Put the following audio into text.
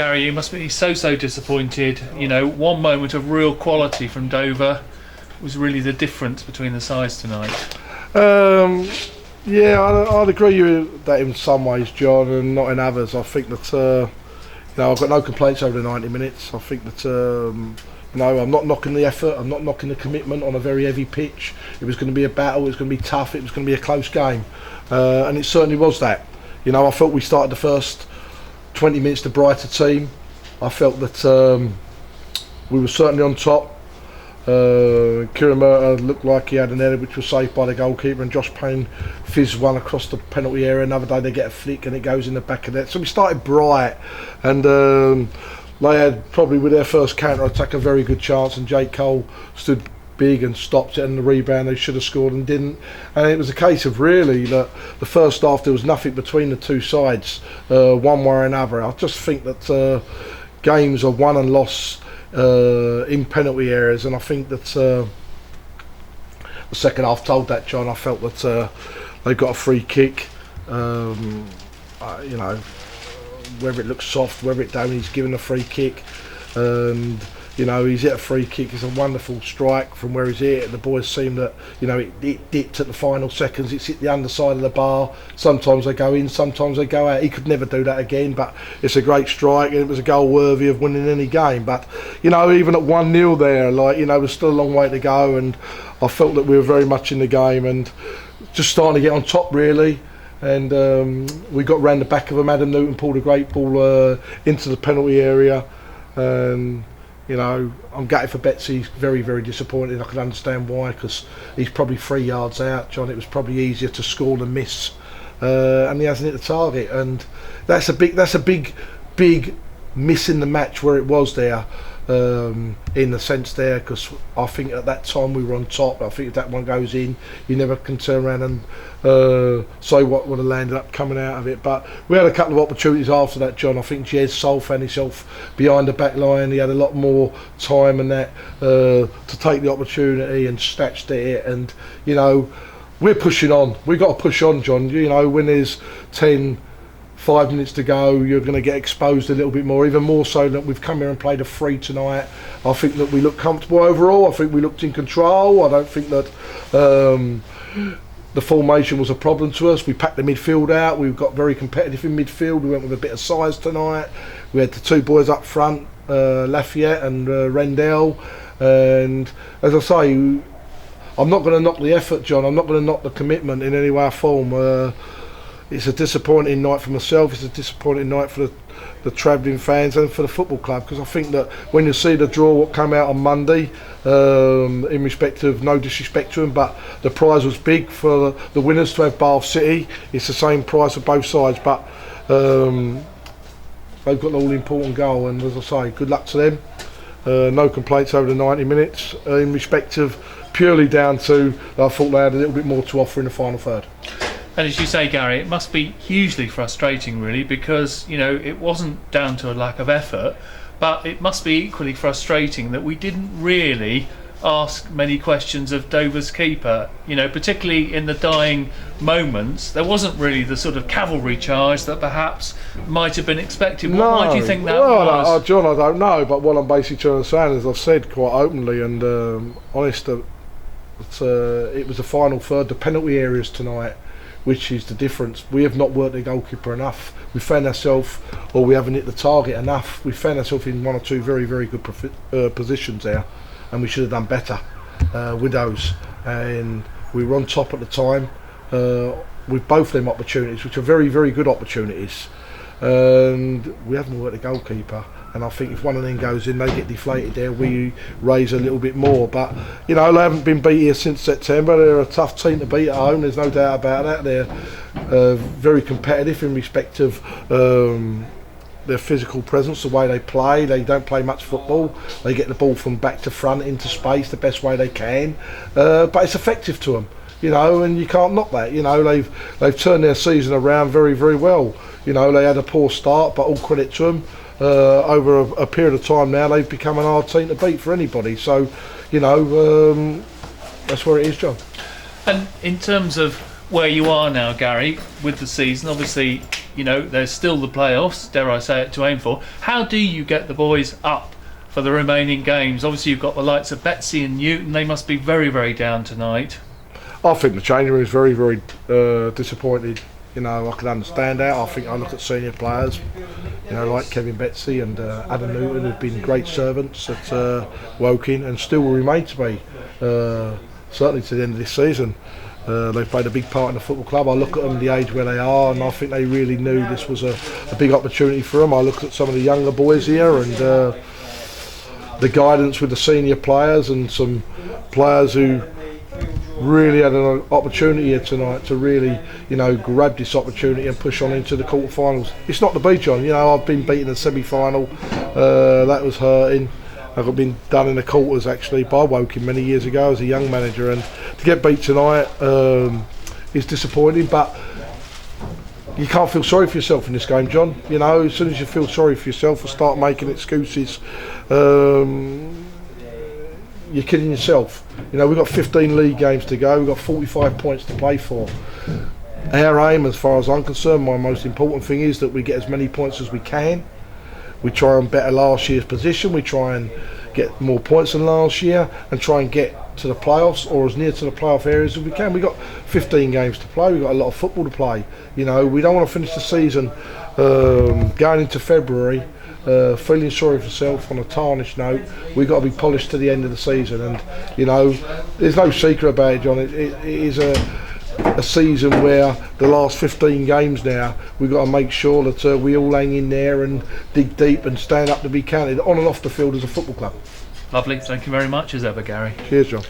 Garry, you must be so disappointed. You know, one moment of real quality from Dover was really the difference between the sides tonight. Yeah, I'd agree with that in some ways, John, and not in others. I think that I've got no complaints over the 90 minutes. I think that I'm not knocking the effort. I'm not knocking the commitment on a very heavy pitch. It was going to be a battle. It was going to be tough. It was going to be a close game, and it certainly was that. You know, I felt we started the first 20 minutes the brighter team. I felt that we were certainly on top. Kieran Murtagh looked like he had an error which was saved by the goalkeeper, and Josh Payne fizzed one across the penalty area. Another day they get a flick and it goes in the back of net. So we started bright, and they had probably with their first counter attack a very good chance, and Jake Cole stood big and stopped it, and the rebound they should have scored and didn't. And it was a case of really that the first half there was nothing between the two sides, one way or another. I just think that games are won and lost in penalty areas, and I think that the second half told that, John. I felt that they got a free kick, you know, whether it looks soft, whether it don't, he's given a free kick, and you know, he's hit a free kick. It's a wonderful strike from where he's hit, and the boys seem that, you know, it dipped at the final seconds. It's hit the underside of the bar. Sometimes they go in, sometimes they go out. He could never do that again, but it's a great strike, and it was a goal worthy of winning any game. But you know, even at 1-0 there, like, you know, there's still a long way to go, and I felt that we were very much in the game and just starting to get on top really. And we got round the back of them. Adam Newton pulled a great ball into the penalty area, and you know, I'm gutted for Betsy. He's very disappointed. I can understand why, because he's probably 3 yards out, John. It was probably easier to score than miss, and he hasn't hit the target, and that's a big miss in the match where it was there, in the sense there, because I think at that time we were on top. I think if that one goes in, you never can turn around and say what would have landed up coming out of it. But we had a couple of opportunities after that, John. I think Jez Sol found himself behind the back line. He had a lot more time and that to take the opportunity and snatched at it. And you know, we're pushing on. We've got to push on, John. You know, when there's 5 minutes to go, you're going to get exposed a little bit more, even more so that we've come here and played a free tonight. I think that we looked comfortable overall. I think we looked in control. I don't think that the formation was a problem to us. We packed the midfield out. We got very competitive in midfield. We went with a bit of size tonight. We had the two boys up front, Lafayette and Rendell. And as I say, I'm not going to knock the effort, John. I'm not going to knock the commitment in any way or form. It's a disappointing night for myself. It's a disappointing night for the travelling fans and for the football club, because I think that when you see the draw what came out on Monday, in respect of no disrespect to them, but the prize was big for the winners to have Bath City. It's the same price for both sides, but they've got an all-important goal, and as I say, good luck to them. No complaints over the 90 minutes in respect of purely down to I thought they had a little bit more to offer in the final third. And as you say, Garry, it must be hugely frustrating really, because you know, it wasn't down to a lack of effort, but it must be equally frustrating that we didn't really ask many questions of Dover's keeper. You know, particularly in the dying moments, there wasn't really the sort of cavalry charge that perhaps might have been expected. Why do you think that was? John, I don't know, but what I'm basically trying to say, as I've said quite openly and honest, it was the final third, the penalty areas tonight, which is the difference. We have not worked the goalkeeper enough. We found ourselves, or we haven't hit the target enough. We found ourselves in one or two very good positions there, and we should have done better with those. And we were on top at the time with both them opportunities, which are very good opportunities. And we haven't worked the goalkeeper. And I think if one of them goes in, they get deflated there. We raise a little bit more, but you know, they haven't been beat here since September. They're a tough team to beat at home. There's no doubt about that. They're very competitive in respect of their physical presence, the way they play. They don't play much football. They get the ball from back to front into space the best way they can, but it's effective to them. You know, and you can't knock that. You know, they've turned their season around very well. You know, they had a poor start, but all credit to them. Over a period of time now, they've become an hard team to beat for anybody. So, you know, that's where it is, John. And in terms of where you are now, Garry, with the season, obviously you know, there's still the playoffs, dare I say it, to aim for. How do you get the boys up for the remaining games? Obviously you've got the likes of Betsy and Newton. They must be very, very down tonight. I think the changing room is very, very disappointed. You know, I can understand that. I think I look at senior players, you know, like Kevin Betsy and Adam Newton, who've been great servants at Woking and still will remain to be, certainly to the end of this season. They've played a big part in the football club. I look at them the age where they are, and I think they really knew this was a big opportunity for them. I look at some of the younger boys here and the guidance with the senior players and some players who really had an opportunity here tonight to really, you know, grab this opportunity and push on into the quarterfinals. It's not the beat, John. You know, I've been beaten in the semi-final. That was hurting. I've been done in the quarters actually by Woking many years ago as a young manager, and to get beat tonight is disappointing. But you can't feel sorry for yourself in this game, John. You know, as soon as you feel sorry for yourself and start making excuses, you're kidding yourself. You know, we've got 15 league games to go, we've got 45 points to play for. Our aim, as far as I'm concerned, my most important thing is that we get as many points as we can. We try and better last year's position, we try and get more points than last year and try and get to the playoffs or as near to the playoff areas as we can. We've got 15 games to play, we've got a lot of football to play. You know, we don't want to finish the season going into February feeling sorry for yourself on a tarnished note. We've got to be polished to the end of the season, and you know, there's no secret about it, John. It is a season where the last 15 games now we've got to make sure that we all hang in there and dig deep and stand up to be counted on and off the field as a football club. Lovely, thank you very much as ever, Gary. Cheers, John.